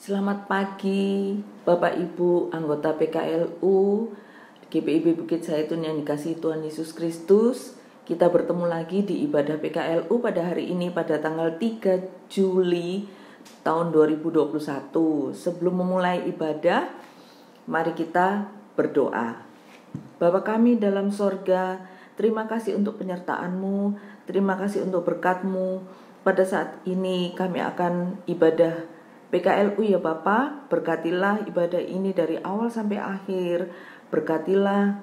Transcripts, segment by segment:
Selamat pagi Bapak Ibu anggota PKLU GPIB Bukit Zaitun yang dikasihi Tuhan Yesus Kristus. Kita bertemu lagi di ibadah PKLU pada hari ini pada tanggal 3 Juli tahun 2021. Sebelum memulai ibadah, mari kita berdoa. Bapa kami dalam sorga, terima kasih untuk penyertaan-Mu, terima kasih untuk berkat-Mu. Pada saat ini kami akan ibadah PKLU ya Bapa, berkatilah ibadah ini dari awal sampai akhir. Berkatilah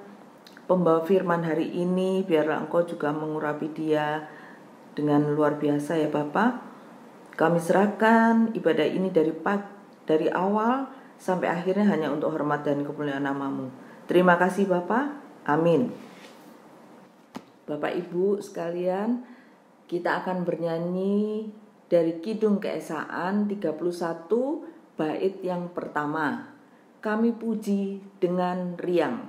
pembawa firman hari ini, biarlah Engkau juga mengurapi dia dengan luar biasa ya Bapa. Kami serahkan ibadah ini dari awal sampai akhirnya hanya untuk hormat dan kemuliaan nama-Mu. Terima kasih Bapa, amin. Bapak Ibu sekalian, kita akan bernyanyi dari Kidung Keesaan 31 bait yang pertama. Kami puji dengan riang.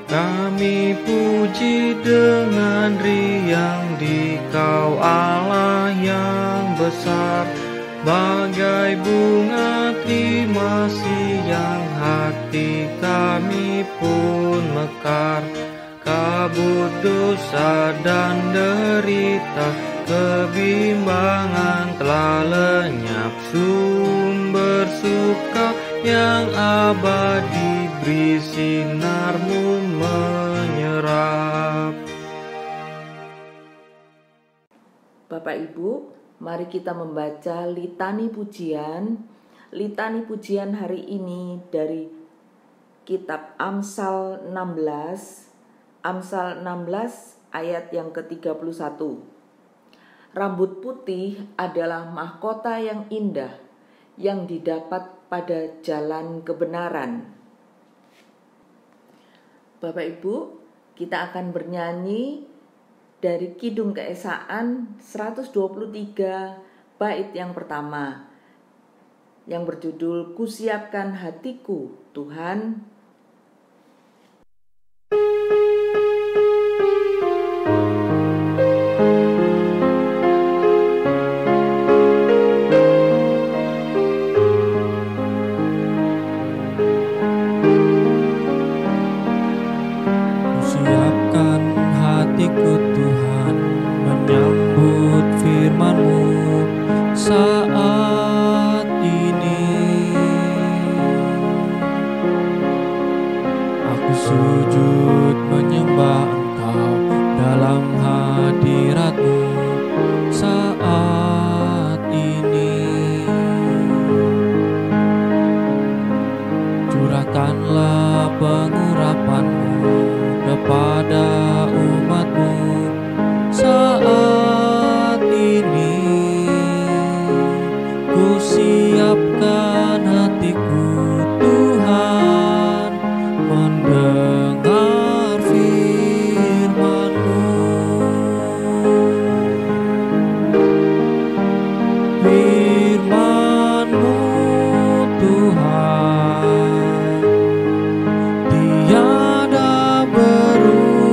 Kami puji dengan riang di Kau Allah yang besar, bagai bunga trimasi yang hati kami pun mekar. Kabut dosa dan derita, kebimbangan telah lenyap. Sumber suka yang abadi, beri sinar-Mu menyerap. Bapak Ibu, mari kita membaca litani pujian. Litani pujian hari ini dari kitab Amsal 16 ayat yang ke-31. Rambut putih adalah mahkota yang indah yang didapat pada jalan kebenaran. Bapak Ibu, kita akan bernyanyi dari Kidung Keesaan 123 bait yang pertama yang berjudul Kusiapkan Hatiku Tuhan. Kusiapkan hatiku Tuhan, menyambut firman-Mu saat ini. Aku sujud menyembah Engkau dalam hadirat-Mu saat ini. Curahkanlah pengurapan-Mu kepada umat-Mu saat ini. Ku siapkan hatiku Tuhan, mendengar firman-Mu. Firman-Mu Tuhan tiada berubah,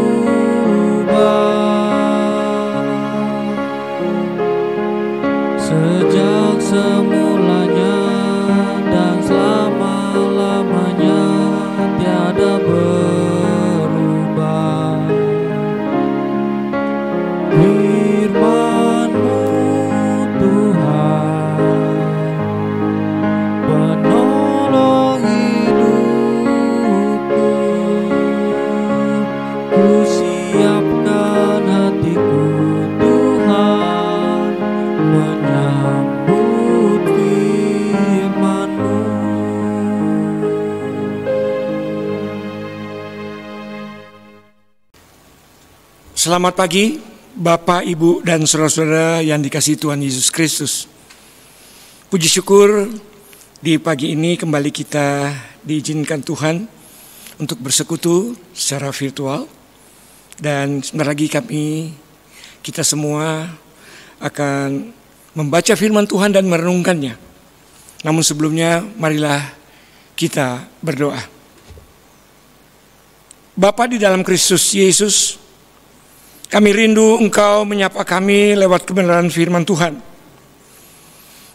sejak semulanya dan selama-lamanya tiada berubah. Firman-Mu Tuhan, penolong hidupku. Ku siapkan hatiku Tuhan, menyambut firman-Mu. Selamat pagi Bapak, Ibu, dan saudara-saudara yang dikasihi Tuhan Yesus Kristus. Puji syukur di pagi ini kembali kita diizinkan Tuhan untuk bersekutu secara virtual. Dan sebentar lagi kita semua akan membaca firman Tuhan dan merenungkannya. Namun sebelumnya marilah kita berdoa. Bapa di dalam Kristus Yesus, kami rindu Engkau menyapa kami lewat kebenaran firman Tuhan.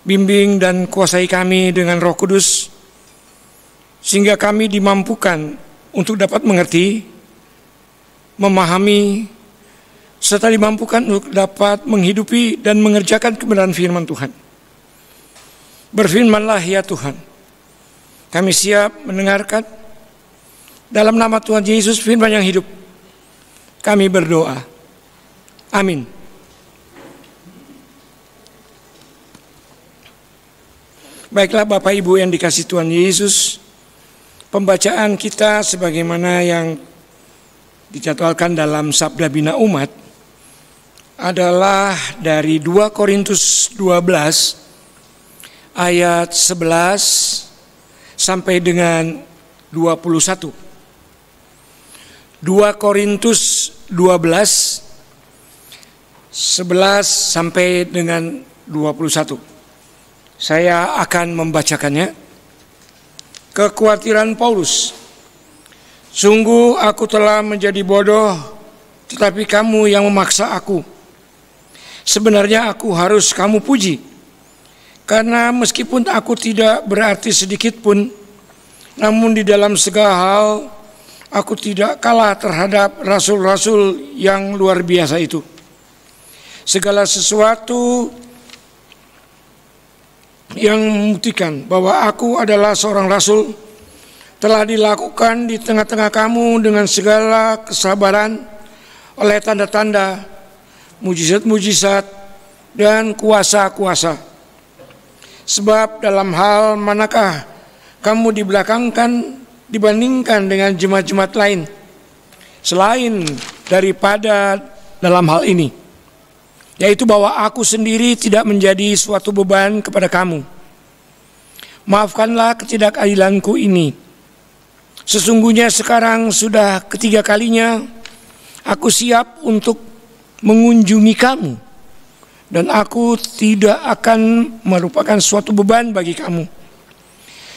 Bimbing dan kuasai kami dengan Roh Kudus, sehingga kami dimampukan untuk dapat mengerti, memahami, serta dimampukan untuk dapat menghidupi dan mengerjakan kebenaran firman Tuhan. Berfirmanlah ya Tuhan, kami siap mendengarkan. Dalam nama Tuhan Yesus, firman yang hidup, kami berdoa. Amin. Baiklah Bapak Ibu yang dikasihi Tuhan Yesus, pembacaan kita sebagaimana yang dijadwalkan dalam Sabda Bina Umat adalah dari 2 Korintus 12 ayat 11 sampai dengan 21. 2 Korintus 12 11 sampai dengan 21. Saya akan membacakannya. Kekhawatiran Paulus. Sungguh aku telah menjadi bodoh, tetapi kamu yang memaksa aku. Sebenarnya aku harus kamu puji, karena meskipun aku tidak berarti sedikit pun, namun di dalam segala hal aku tidak kalah terhadap rasul-rasul yang luar biasa itu. Segala sesuatu yang membuktikan bahwa aku adalah seorang rasul telah dilakukan di tengah-tengah kamu dengan segala kesabaran oleh tanda-tanda, mujizat-mujizat, dan kuasa-kuasa. Sebab dalam hal manakah kamu dibelakangkan dibandingkan dengan jemaat-jemaat lain, selain daripada dalam hal ini, yaitu bahwa aku sendiri tidak menjadi suatu beban kepada kamu. Maafkanlah ketidakadilanku ini. Sesungguhnya sekarang sudah ketiga kalinya aku siap untuk mengunjungi kamu, dan aku tidak akan merupakan suatu beban bagi kamu.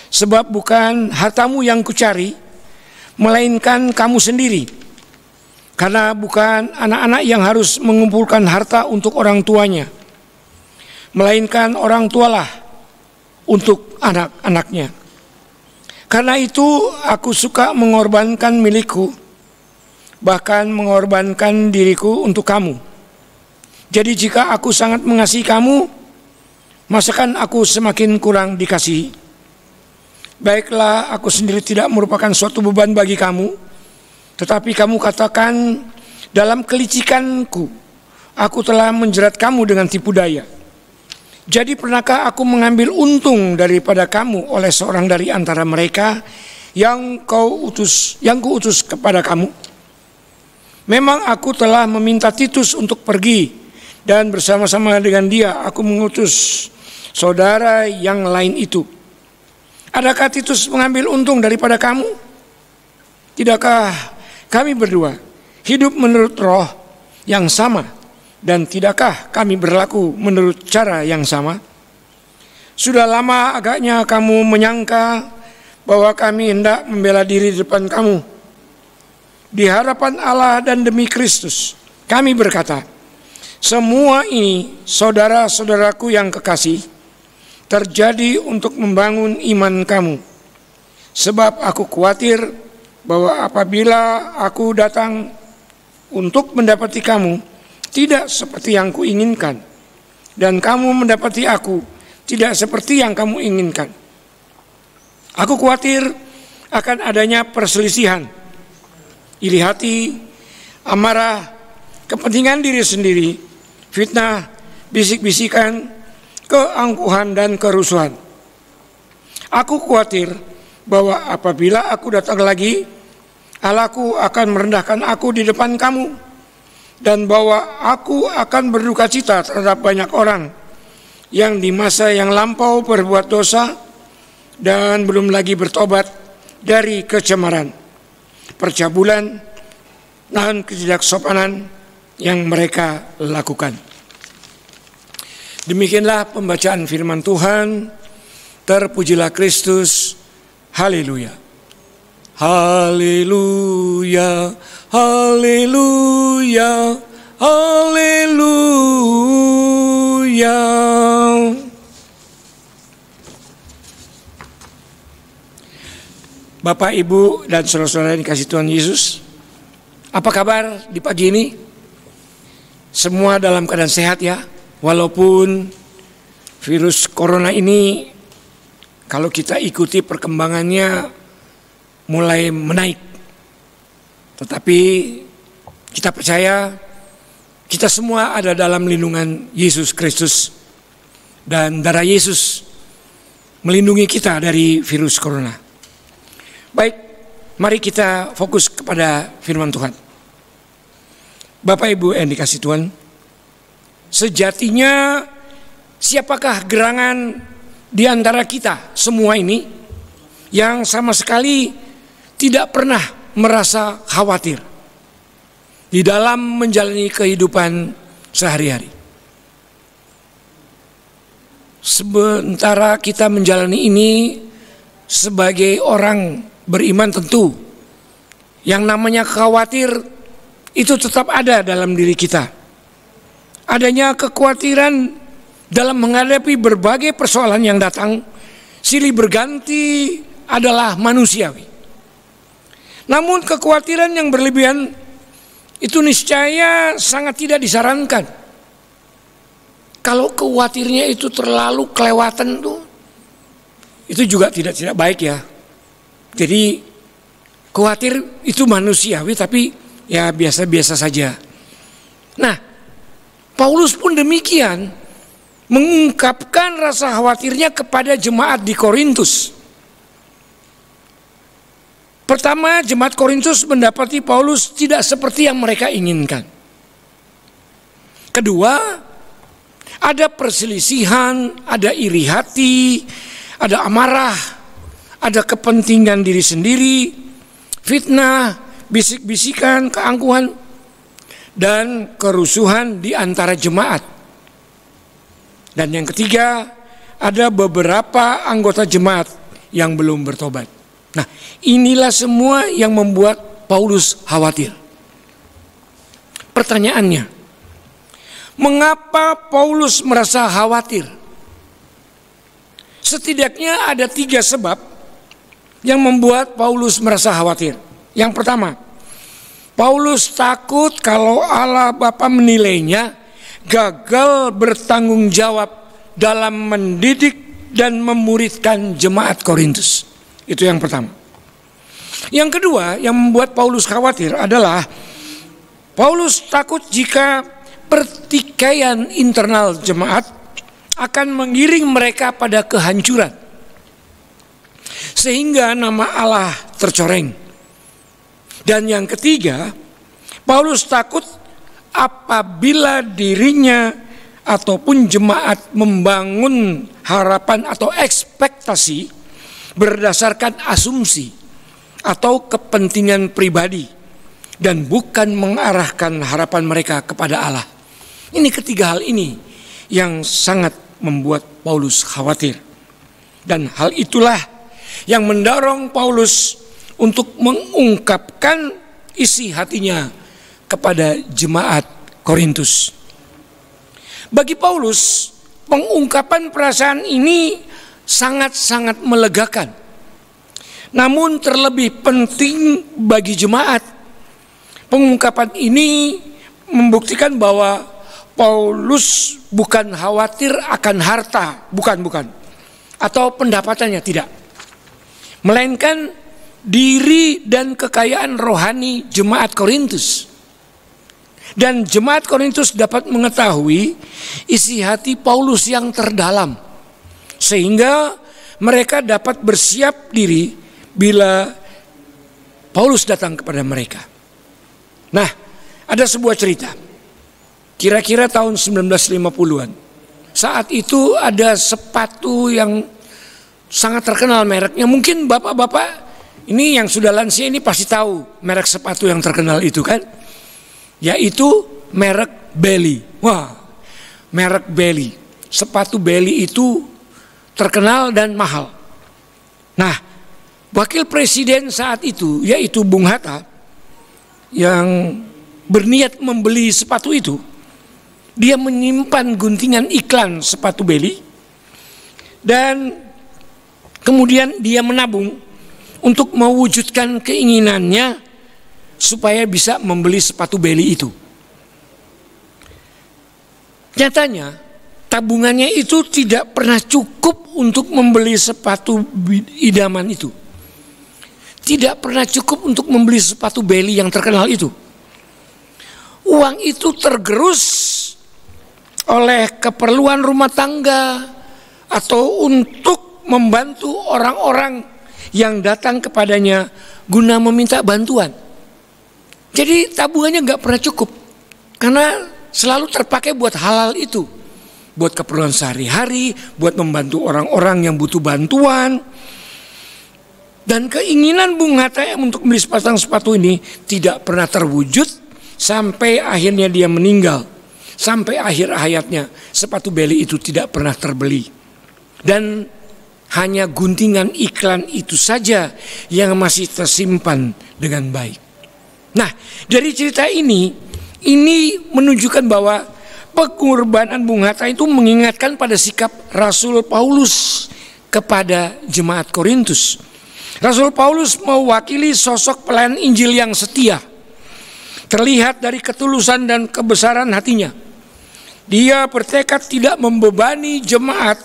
Sebab bukan hartamu yang kucari, melainkan kamu sendiri. Karena bukan anak-anak yang harus mengumpulkan harta untuk orang tuanya, melainkan orang tualah untuk anak-anaknya. Karena itu aku suka mengorbankan milikku, bahkan mengorbankan diriku untuk kamu. Jadi jika aku sangat mengasihi kamu, masakan aku semakin kurang dikasihi? Baiklah, aku sendiri tidak merupakan suatu beban bagi kamu, tetapi kamu katakan, dalam kelicikanku aku telah menjerat kamu dengan tipu daya. Jadi pernahkah aku mengambil untung daripada kamu oleh seorang dari antara mereka yang kuutus kepada kamu? Memang aku telah meminta Titus untuk pergi, dan bersama-sama dengan dia aku mengutus saudara yang lain itu. Adakah Titus mengambil untung daripada kamu? Tidakkah kami berdua hidup menurut roh yang sama, dan tidakkah kami berlaku menurut cara yang sama? Sudah lama agaknya kamu menyangka bahwa kami hendak membela diri di depan kamu. Di hadapan Allah dan demi Kristus, kami berkata, semua ini saudara-saudaraku yang kekasih, terjadi untuk membangun iman kamu. Sebab aku khawatir bahwa apabila aku datang untuk mendapati kamu tidak seperti yang kuinginkan, dan kamu mendapati aku tidak seperti yang kamu inginkan. Aku khawatir akan adanya perselisihan, iri hati, amarah, kepentingan diri sendiri, fitnah, bisik-bisikan, keangkuhan, dan kerusuhan. Aku khawatir bahwa apabila aku datang lagi, Allahku akan merendahkan aku di depan kamu, dan bahwa aku akan berduka cita terhadap banyak orang yang di masa yang lampau berbuat dosa dan belum lagi bertobat dari kecemaran, percabulan, dan ketidaksopanan yang mereka lakukan. Demikianlah pembacaan firman Tuhan. Terpujilah Kristus. Haleluya. Haleluya, haleluya, haleluya. Bapak, Ibu, dan saudara-saudara yang dikasihi Tuhan Yesus, apa kabar di pagi ini? Semua dalam keadaan sehat ya, walaupun virus corona ini kalau kita ikuti perkembangannya mulai menaik. Tetapi kita percaya kita semua ada dalam lindungan Yesus Kristus, dan darah Yesus melindungi kita dari virus corona. Baik, mari kita fokus kepada firman Tuhan. Bapak Ibu yang dikasihi Tuhan, sejatinya siapakah gerangan di antara kita semua ini yang sama sekali tidak pernah merasa khawatir di dalam menjalani kehidupan sehari-hari? Sementara kita menjalani ini sebagai orang beriman, tentu yang namanya khawatir itu tetap ada dalam diri kita. Adanya kekhawatiran dalam menghadapi berbagai persoalan yang datang silih berganti adalah manusiawi. Namun kekhawatiran yang berlebihan itu niscaya sangat tidak disarankan. Kalau khawatirnya itu terlalu kelewatan tuh, itu juga tidak baik ya. Jadi khawatir itu manusiawi, tapi ya biasa-biasa saja. Nah, Paulus pun demikian mengungkapkan rasa khawatirnya kepada jemaat di Korintus. Pertama, jemaat Korintus mendapati Paulus tidak seperti yang mereka inginkan. Kedua, ada perselisihan, ada iri hati, ada amarah, ada kepentingan diri sendiri, fitnah, bisik-bisikan, keangkuhan, dan kerusuhan di antara jemaat. Dan yang ketiga, ada beberapa anggota jemaat yang belum bertobat. Nah, inilah semua yang membuat Paulus khawatir. Pertanyaannya, mengapa Paulus merasa khawatir? Setidaknya ada 3 sebab yang membuat Paulus merasa khawatir. Yang pertama, Paulus takut kalau Allah Bapa menilainya gagal bertanggung jawab dalam mendidik dan memuridkan jemaat Korintus. Itu yang pertama. Yang kedua yang membuat Paulus khawatir adalah Paulus takut jika pertikaian internal jemaat akan mengiring mereka pada kehancuran, sehingga nama Allah tercoreng. Dan yang ketiga, Paulus takut apabila dirinya ataupun jemaat membangun harapan atau ekspektasi berdasarkan asumsi atau kepentingan pribadi dan bukan mengarahkan harapan mereka kepada Allah. Ini ketiga hal ini yang sangat membuat Paulus khawatir. Dan hal itulah yang mendorong Paulus untuk mengungkapkan isi hatinya kepada jemaat Korintus. Bagi Paulus, pengungkapan perasaan ini sangat-sangat melegakan. Namun terlebih penting bagi jemaat, pengungkapan ini membuktikan bahwa Paulus bukan khawatir akan harta, bukan, atau pendapatannya, tidak. Melainkan diri dan kekayaan rohani jemaat Korintus. Dan jemaat Korintus dapat mengetahui isi hati Paulus yang terdalam, sehingga mereka dapat bersiap diri bila Paulus datang kepada mereka. Nah, ada sebuah cerita. Kira-kira tahun 1950-an. Saat itu ada sepatu yang sangat terkenal mereknya. Mungkin bapak-bapak ini yang sudah lansia ini pasti tahu merek sepatu yang terkenal itu kan. Yaitu merek Belly. Wah, merek Belly. Sepatu Belly itu terkenal dan mahal. Nah, wakil presiden saat itu, yaitu Bung Hatta, yang berniat membeli sepatu itu, dia menyimpan guntingan iklan sepatu Belly dan kemudian dia menabung untuk mewujudkan keinginannya supaya bisa membeli sepatu Belly itu. Nyatanya tabungannya itu tidak pernah cukup untuk membeli sepatu idaman itu. Tidak pernah cukup untuk membeli sepatu Belly yang terkenal itu. Uang itu tergerus oleh keperluan rumah tangga atau untuk membantu orang-orang yang datang kepadanya guna meminta bantuan. Jadi tabungannya nggak pernah cukup karena selalu terpakai buat hal-hal itu, buat keperluan sehari-hari, buat membantu orang-orang yang butuh bantuan. Dan keinginan Bung Hatta untuk membeli sepasang sepatu ini tidak pernah terwujud sampai akhirnya dia meninggal. Sampai akhir hayatnya sepatu Belly itu tidak pernah terbeli. Dan hanya guntingan iklan itu saja yang masih tersimpan dengan baik. Nah, dari cerita ini menunjukkan bahwa pengorbanan Bung Hatta itu mengingatkan pada sikap Rasul Paulus kepada jemaat Korintus. Rasul Paulus mewakili sosok pelayan Injil yang setia. Terlihat dari ketulusan dan kebesaran hatinya. Dia bertekad tidak membebani jemaat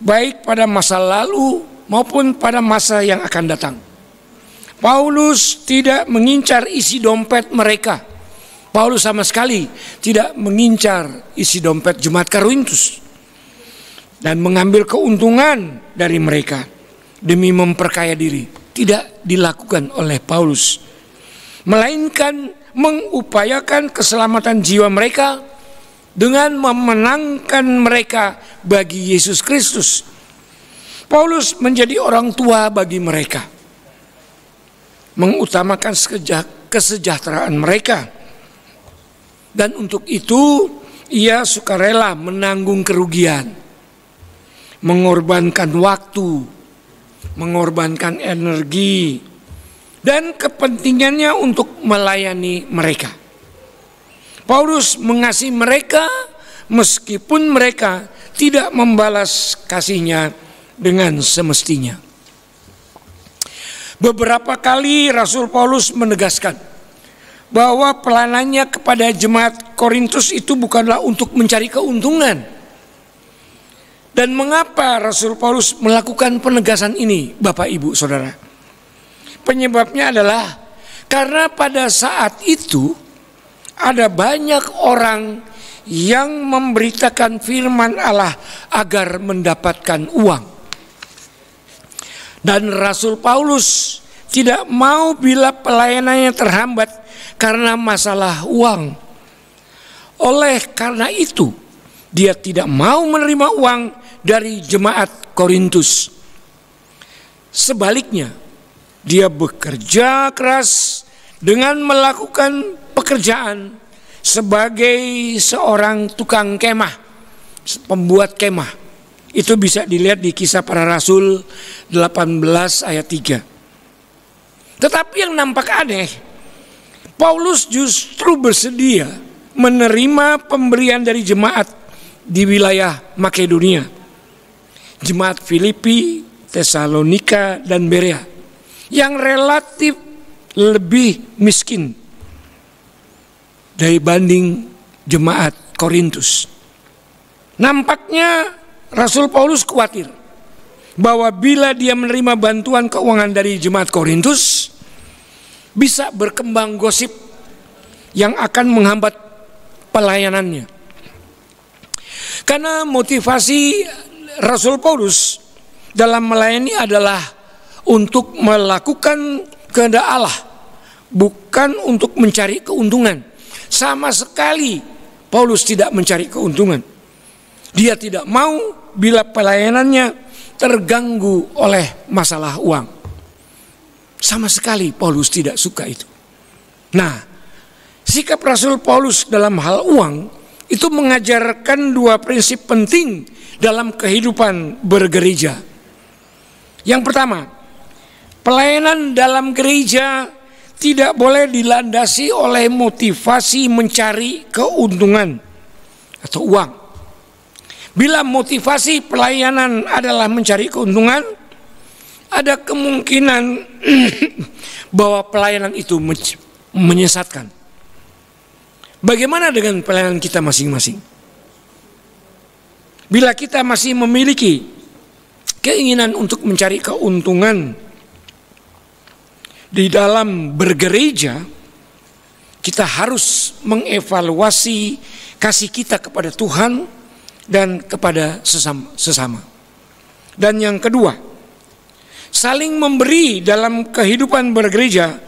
baik pada masa lalu maupun pada masa yang akan datang. Paulus tidak mengincar isi dompet mereka. Paulus sama sekali tidak mengincar isi dompet jemaat Korintus dan mengambil keuntungan dari mereka demi memperkaya diri. Tidak dilakukan oleh Paulus, melainkan mengupayakan keselamatan jiwa mereka dengan memenangkan mereka bagi Yesus Kristus. Paulus menjadi orang tua bagi mereka, mengutamakan kesejahteraan mereka. Dan untuk itu ia sukarela menanggung kerugian, mengorbankan waktu, mengorbankan energi, dan kepentingannya untuk melayani mereka. Paulus mengasihi mereka meskipun mereka tidak membalas kasihnya dengan semestinya. Beberapa kali Rasul Paulus menegaskan bahwa pelayanannya kepada jemaat Korintus itu bukanlah untuk mencari keuntungan. Dan mengapa Rasul Paulus melakukan penegasan ini, Bapak Ibu Saudara? Penyebabnya adalah karena pada saat itu ada banyak orang yang memberitakan firman Allah agar mendapatkan uang. Dan Rasul Paulus tidak mau bila pelayanannya terhambat karena masalah uang. Oleh karena itu, dia tidak mau menerima uang dari jemaat Korintus. Sebaliknya, dia bekerja keras dengan melakukan pekerjaan sebagai seorang tukang kemah, pembuat kemah. Itu bisa dilihat di Kisah Para Rasul 18 ayat 3. Tetapi yang nampak aneh, Paulus justru bersedia menerima pemberian dari jemaat di wilayah Makedonia, jemaat Filipi, Tesalonika, dan Berea yang relatif lebih miskin dibanding jemaat Korintus. Nampaknya Rasul Paulus khawatir bahwa bila dia menerima bantuan keuangan dari jemaat Korintus, bisa berkembang gosip yang akan menghambat pelayanannya. Karena motivasi Rasul Paulus dalam melayani adalah untuk melakukan kehendak Allah, bukan untuk mencari keuntungan. Sama sekali Paulus tidak mencari keuntungan. Dia tidak mau bila pelayanannya terganggu oleh masalah uang. Sama sekali Paulus tidak suka itu. Nah, sikap Rasul Paulus dalam hal uang itu mengajarkan dua prinsip penting dalam kehidupan bergereja. Yang pertama, Pelayanan dalam gereja tidak boleh dilandasi oleh motivasi mencari keuntungan atau uang. Bila motivasi pelayanan adalah mencari keuntungan, ada kemungkinan bahwa pelayanan itu menyesatkan. Bagaimana dengan pelayanan kita masing-masing? Bila kita masih memiliki keinginan untuk mencari keuntungan di dalam bergereja, kita harus mengevaluasi kasih kita kepada Tuhan dan kepada sesama. Dan yang kedua, saling memberi dalam kehidupan bergereja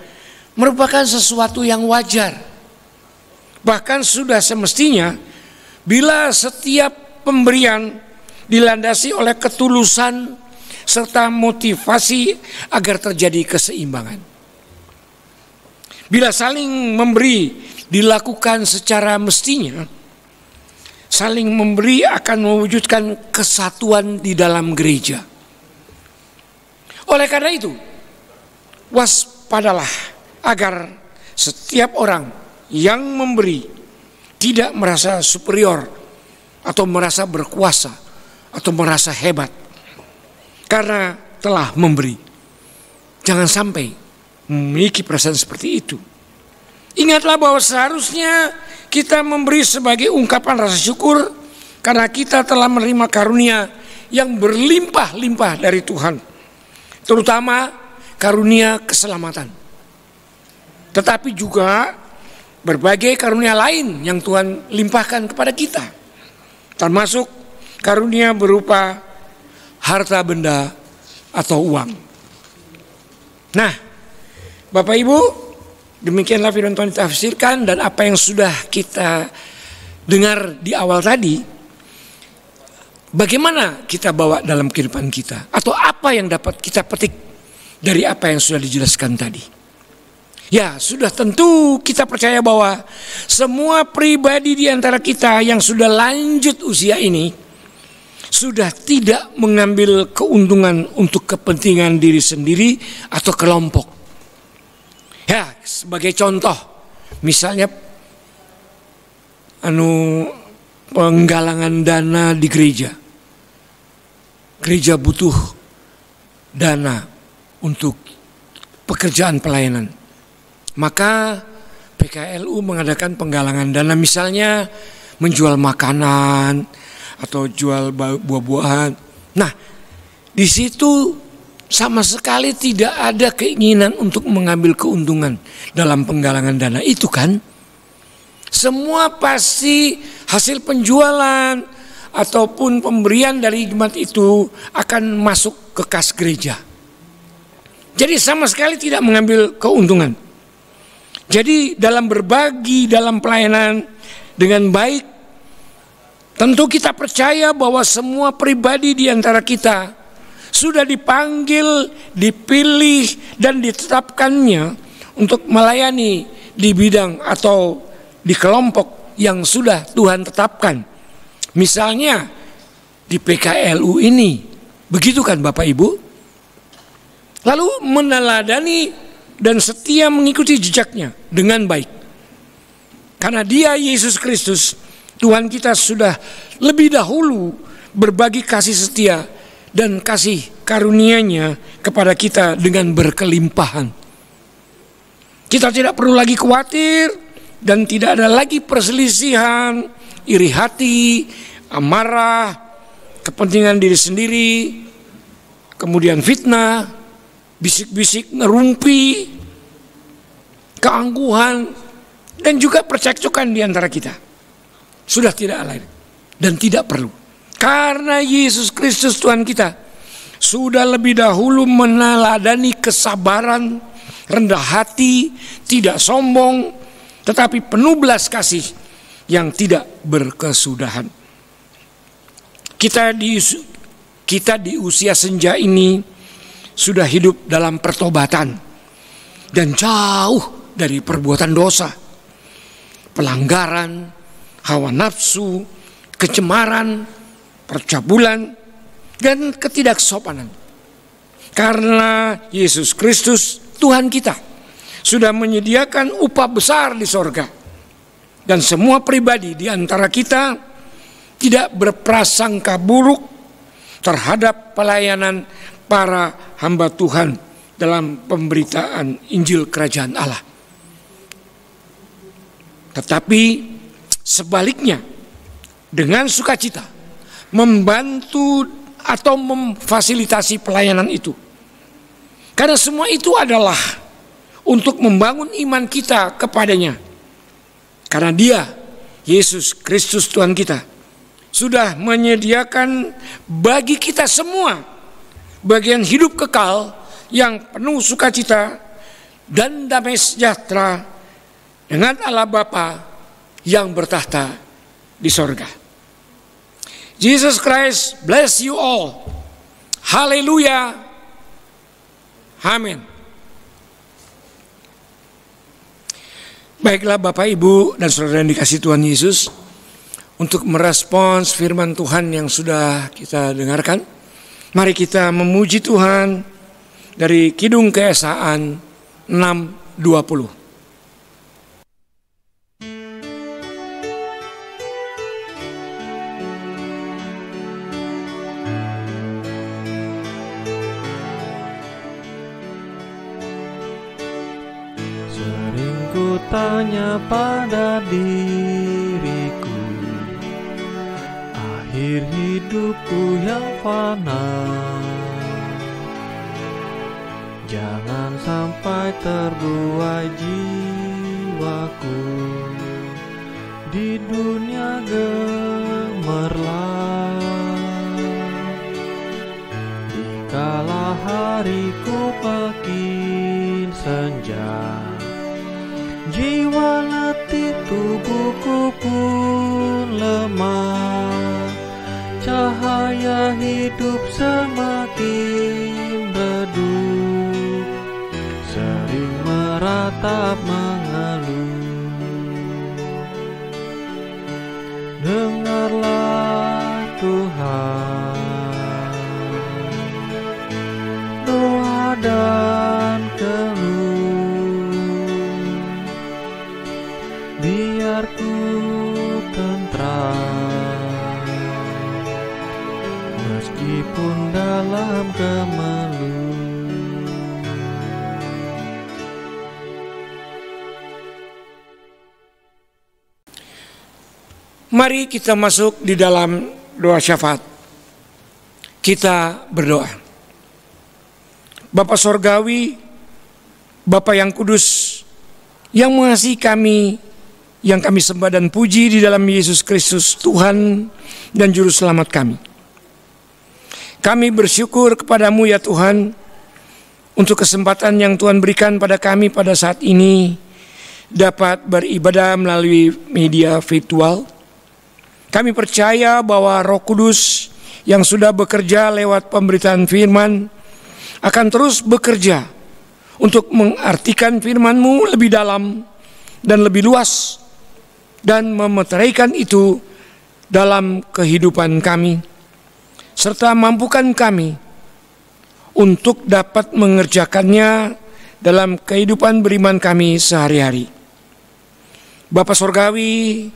merupakan sesuatu yang wajar. Bahkan sudah semestinya bila setiap pemberian dilandasi oleh ketulusan serta motivasi agar terjadi keseimbangan. Bila saling memberi dilakukan secara mestinya, saling memberi akan mewujudkan kesatuan di dalam gereja. Oleh karena itu, waspadalah agar setiap orang yang memberi tidak merasa superior atau merasa berkuasa atau merasa hebat karena telah memberi. Jangan sampai memiliki perasaan seperti itu. Ingatlah bahwa seharusnya kita memberi sebagai ungkapan rasa syukur karena kita telah menerima karunia yang berlimpah-limpah dari Tuhan, terutama karunia keselamatan. Tetapi juga berbagai karunia lain yang Tuhan limpahkan kepada kita, termasuk karunia berupa harta benda atau uang. Nah, Bapak Ibu, demikianlah firman Tuhan ditafsirkan, dan apa yang sudah kita dengar di awal tadi, bagaimana kita bawa dalam kehidupan kita, atau apa yang dapat kita petik dari apa yang sudah dijelaskan tadi. Ya, sudah tentu kita percaya bahwa semua pribadi di antara kita yang sudah lanjut usia ini sudah tidak mengambil keuntungan untuk kepentingan diri sendiri atau kelompok. Ya, sebagai contoh, misalnya penggalangan dana di gereja. Gereja butuh dana untuk pekerjaan pelayanan. Maka PKLU mengadakan penggalangan dana, misalnya menjual makanan atau jual buah-buahan. Nah, di situ sama sekali tidak ada keinginan untuk mengambil keuntungan dalam penggalangan dana itu kan. Semua pasti hasil penjualan ataupun pemberian dari jemaat itu akan masuk ke kas gereja. Jadi sama sekali tidak mengambil keuntungan. Jadi dalam berbagi dalam pelayanan dengan baik, tentu kita percaya bahwa semua pribadi di antara kita sudah dipanggil, dipilih, dan ditetapkannya untuk melayani di bidang atau di kelompok yang sudah Tuhan tetapkan. Misalnya di PKLU ini, begitu kan Bapak Ibu? Lalu meneladani dan setia mengikuti jejaknya dengan baik. Karena Dia, Yesus Kristus, Tuhan kita, sudah lebih dahulu berbagi kasih setia dan kasih karunia-Nya kepada kita dengan berkelimpahan. Kita tidak perlu lagi khawatir dan tidak ada lagi perselisihan, iri hati, amarah, kepentingan diri sendiri, kemudian fitnah, bisik-bisik, ngerumpi, keangkuhan, dan juga percekcokan di antara kita. Sudah tidak ada dan tidak perlu. Karena Yesus Kristus Tuhan kita sudah lebih dahulu meneladani kesabaran, rendah hati, tidak sombong, tetapi penuh belas kasih yang tidak berkesudahan. Kita di usia senja ini sudah hidup dalam pertobatan dan jauh dari perbuatan dosa, pelanggaran, hawa nafsu, kecemaran, percabulan, dan ketidaksopanan. Karena Yesus Kristus Tuhan kita sudah menyediakan upah besar di sorga. Dan semua pribadi di antara kita tidak berprasangka buruk terhadap pelayanan para hamba Tuhan dalam pemberitaan Injil Kerajaan Allah. Tetapi sebaliknya, dengan sukacita membantu atau memfasilitasi pelayanan itu. Karena semua itu adalah untuk membangun iman kita kepadanya. Karena Dia, Yesus Kristus Tuhan kita, sudah menyediakan bagi kita semua bagian hidup kekal yang penuh sukacita dan damai sejahtera dengan Allah Bapa yang bertahta di sorga. Jesus Christ bless you all. Haleluya. Amin. Baiklah Bapak, Ibu, dan Saudara yang dikasihi Tuhan Yesus, untuk merespons firman Tuhan yang sudah kita dengarkan, mari kita memuji Tuhan dari Kidung Keesaan 6:20. Tanya pada diriku, akhir hidupku yang fana, jangan sampai terbuai jiwaku di dunia gemerlap. Dikala hariku makin senja, jiwa letih, tubuhku pun lemah, cahaya hidup semakin redup, sering meratap mengeluh. Dengarlah Tuhan doa dan keluh, biar ku tentram meskipun dalam kemelut. Mari kita masuk di dalam doa syafaat. Kita berdoa. Bapa Sorgawi, Bapa yang kudus, yang mengasihi kami, yang kami sembah dan puji di dalam Yesus Kristus Tuhan dan Juru Selamat kami. Kami bersyukur kepadamu ya Tuhan, untuk kesempatan yang Tuhan berikan pada kami pada saat ini dapat beribadah melalui media virtual. Kami percaya bahwa Roh Kudus yang sudah bekerja lewat pemberitaan firman akan terus bekerja untuk mengartikan firman-Mu lebih dalam dan lebih luas, dan memeteraikan itu dalam kehidupan kami, serta mampukan kami untuk dapat mengerjakannya dalam kehidupan beriman kami sehari-hari. Bapa Sorgawi,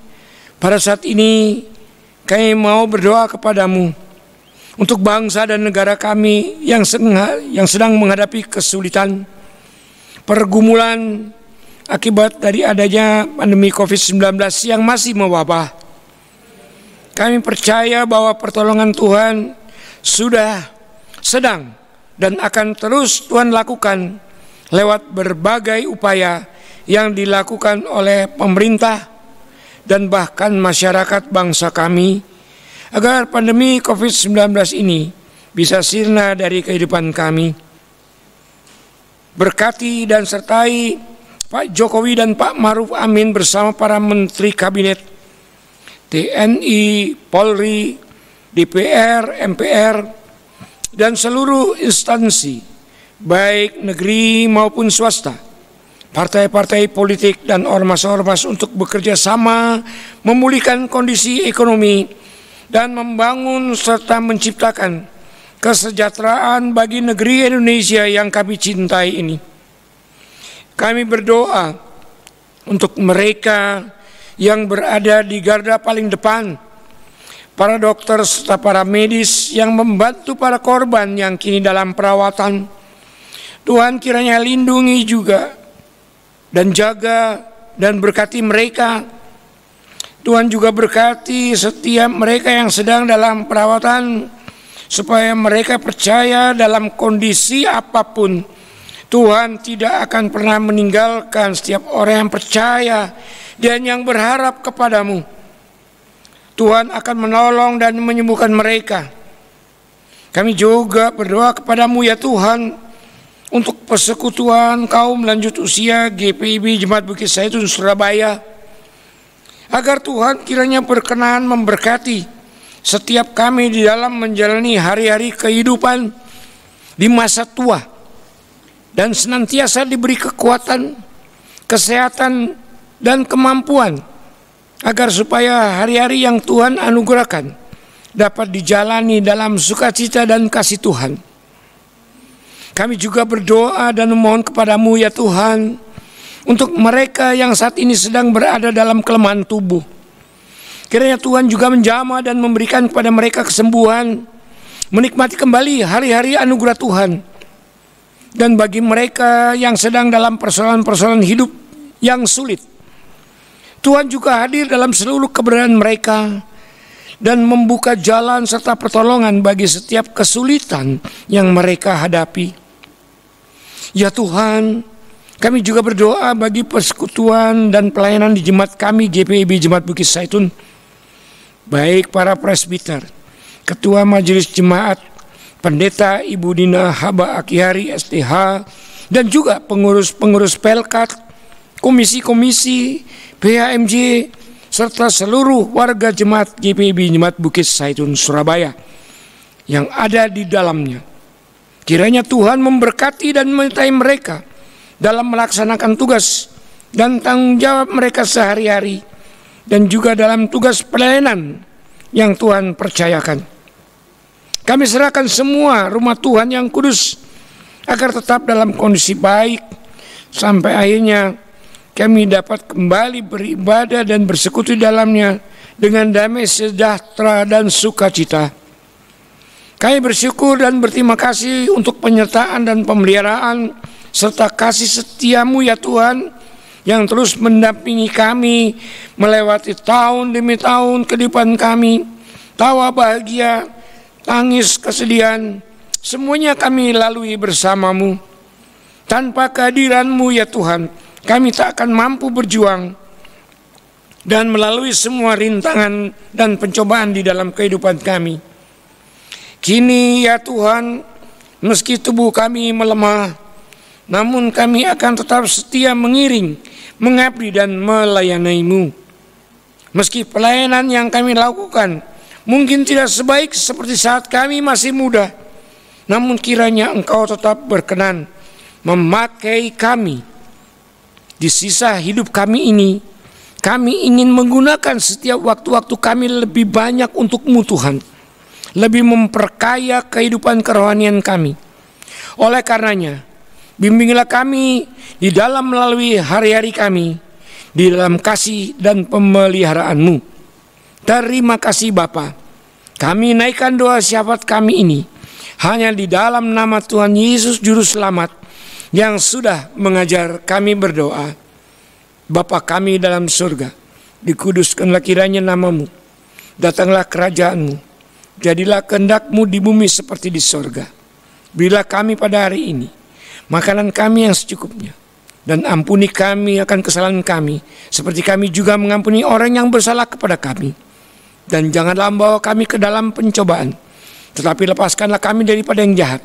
pada saat ini kami mau berdoa kepadamu untuk bangsa dan negara kami yang sedang menghadapi kesulitan, pergumulan akibat dari adanya pandemi COVID-19 yang masih mewabah. Kami percaya bahwa pertolongan Tuhan sudah, sedang, dan akan terus Tuhan lakukan lewat berbagai upaya yang dilakukan oleh pemerintah dan bahkan masyarakat bangsa kami, agar pandemi COVID-19 ini bisa sirna dari kehidupan kami. Berkati dan sertai Pak Jokowi dan Pak Ma'ruf Amin bersama para menteri kabinet, TNI, Polri, DPR, MPR, dan seluruh instansi, baik negeri maupun swasta, partai-partai politik dan ormas-ormas untuk bekerja sama memulihkan kondisi ekonomi dan membangun serta menciptakan kesejahteraan bagi negeri Indonesia yang kami cintai ini. Kami berdoa untuk mereka yang berada di garda paling depan, para dokter serta para medis yang membantu para korban yang kini dalam perawatan. Tuhan kiranya lindungi juga dan jaga dan berkati mereka. Tuhan juga berkati setiap mereka yang sedang dalam perawatan, supaya mereka percaya dalam kondisi apapun, Tuhan tidak akan pernah meninggalkan setiap orang yang percaya dan yang berharap kepadamu. Tuhan akan menolong dan menyembuhkan mereka. Kami juga berdoa kepadamu ya Tuhan, untuk persekutuan kaum lanjut usia GPIB Jemaat Bukit Zaitun Surabaya, agar Tuhan kiranya berkenan memberkati setiap kami di dalam menjalani hari-hari kehidupan di masa tua, dan senantiasa diberi kekuatan, kesehatan, dan kemampuan, agar supaya hari-hari yang Tuhan anugerahkan dapat dijalani dalam sukacita dan kasih Tuhan. Kami juga berdoa dan memohon kepadamu ya Tuhan, untuk mereka yang saat ini sedang berada dalam kelemahan tubuh. Kiranya Tuhan juga menjamah dan memberikan kepada mereka kesembuhan, menikmati kembali hari-hari anugerah Tuhan. Dan bagi mereka yang sedang dalam persoalan-persoalan hidup yang sulit, Tuhan juga hadir dalam seluruh keberadaan mereka dan membuka jalan serta pertolongan bagi setiap kesulitan yang mereka hadapi. Ya Tuhan, kami juga berdoa bagi persekutuan dan pelayanan di jemaat kami GPIB Jemaat Bukit Zaitun, baik para presbiter, ketua majelis jemaat, pendeta Ibu Dina Haba Akihari STH, dan juga pengurus-pengurus Pelkat, komisi-komisi, PHMJ, serta seluruh warga jemaat GPIB Jemaat Bukit Zaitun Surabaya yang ada di dalamnya. Kiranya Tuhan memberkati dan menyertai mereka dalam melaksanakan tugas dan tanggung jawab mereka sehari-hari, dan juga dalam tugas pelayanan yang Tuhan percayakan. Kami serahkan semua rumah Tuhan yang kudus agar tetap dalam kondisi baik, sampai akhirnya kami dapat kembali beribadah dan bersekutu di dalamnya dengan damai sejahtera dan sukacita. Kami bersyukur dan berterima kasih untuk penyertaan dan pemeliharaan serta kasih setiamu ya Tuhan, yang terus mendampingi kami melewati tahun demi tahun kehidupan kami. Tawa bahagia, tangis kesedihan, semuanya kami lalui bersamamu. Tanpa kehadiranmu ya Tuhan, kami tak akan mampu berjuang dan melalui semua rintangan dan pencobaan di dalam kehidupan kami. Kini ya Tuhan, meski tubuh kami melemah, namun kami akan tetap setia mengiring, mengabdi dan melayanimu. Meski pelayanan yang kami lakukan mungkin tidak sebaik seperti saat kami masih muda, namun kiranya Engkau tetap berkenan memakai kami di sisa hidup kami ini. Kami ingin menggunakan setiap waktu-waktu kami lebih banyak untuk-Mu Tuhan, lebih memperkaya kehidupan kerohanian kami. Oleh karenanya, bimbinglah kami di dalam melalui hari-hari kami di dalam kasih dan pemeliharaan-Mu. Terima kasih Bapa. Kami naikkan doa syafaat kami ini hanya di dalam nama Tuhan Yesus Juru Selamat yang sudah mengajar kami berdoa. Bapa kami dalam surga, dikuduskanlah kiranya nama-Mu. Datanglah kerajaan-Mu. Jadilah kehendak-Mu di bumi seperti di sorga. Berilah kami pada hari ini makanan kami yang secukupnya, dan ampuni kami akan kesalahan kami, seperti kami juga mengampuni orang yang bersalah kepada kami. Dan janganlah membawa kami ke dalam pencobaan, tetapi lepaskanlah kami daripada yang jahat.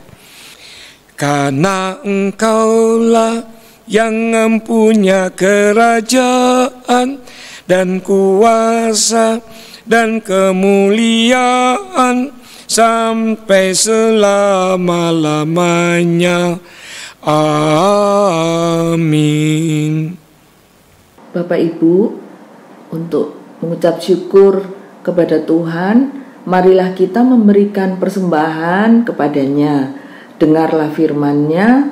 Karena Engkaulah yang mempunyai kerajaan dan kuasa dan kemuliaan sampai selama-lamanya. Amin. Bapak Ibu, untuk mengucap syukur kepada Tuhan marilah kita memberikan persembahan kepadanya. Dengarlah firman-Nya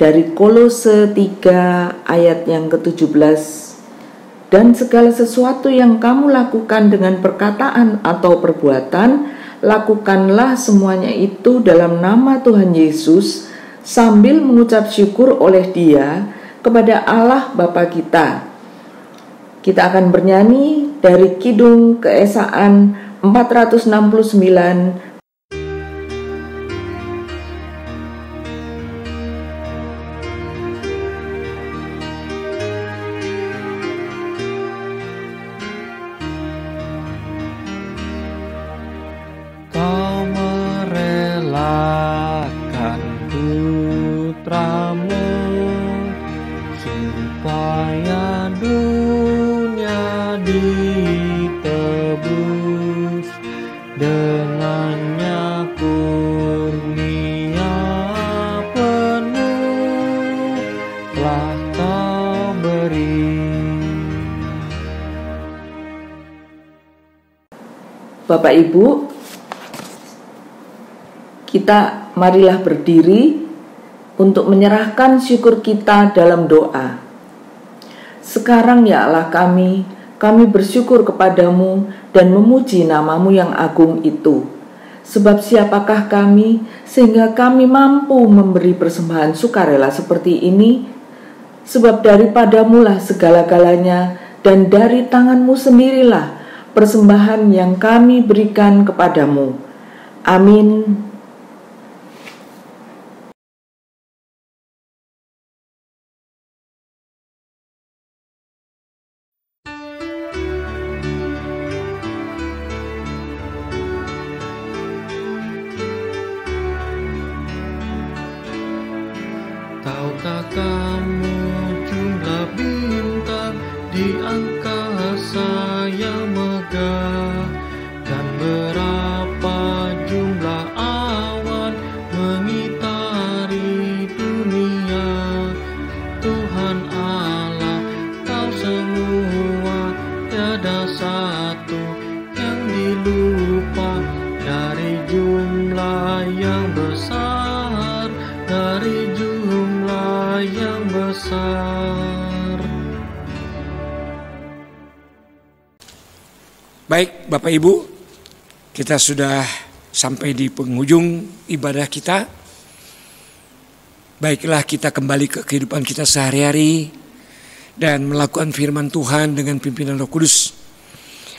dari Kolose 3 ayat yang ke-17. Dan segala sesuatu yang kamu lakukan dengan perkataan atau perbuatan, lakukanlah semuanya itu dalam nama Tuhan Yesus, sambil mengucap syukur oleh Dia kepada Allah Bapa kita. Kita akan bernyanyi dari Kidung Keesaan 469. Kau merelakan putramu supaya dunia ditebus, dengannya kurnia penuh telah kau beri. Bapak Ibu, kita marilah berdiri untuk menyerahkan syukur kita dalam doa. Sekarang ya Allah kami bersyukur kepadamu dan memuji namamu yang agung itu. Sebab siapakah kami sehingga kami mampu memberi persembahan sukarela seperti ini? Sebab daripadamulah segala-galanya dan dari tanganmu sendirilah persembahan yang kami berikan kepadamu. Amin. Tahukah kamu jumlah bintang di angkasa yang megah, dan berapa jumlah awan mengitari dunia? Tuhan Allah, kau semua, tiada satu yang dilupa. Dari jumlah yang besar, dari jumlah yang besar. Baik Bapak Ibu, kita sudah sampai di penghujung ibadah kita. Baiklah kita kembali ke kehidupan kita sehari-hari dan melakukan firman Tuhan dengan pimpinan Roh Kudus,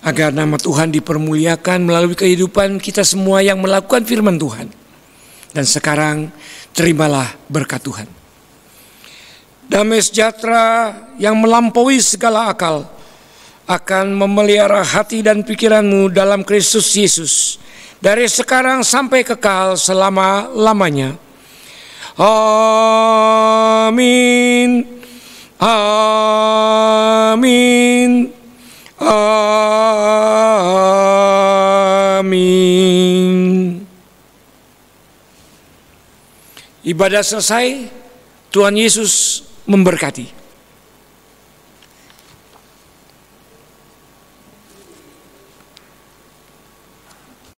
agar nama Tuhan dipermuliakan melalui kehidupan kita semua yang melakukan firman Tuhan. Dan sekarang terimalah berkat Tuhan. Damai sejahtera yang melampaui segala akal akan memelihara hati dan pikiranmu dalam Kristus Yesus dari sekarang sampai kekal selama-lamanya. Amin. Amin. Amin. Ibadah selesai, Tuhan Yesus memberkati.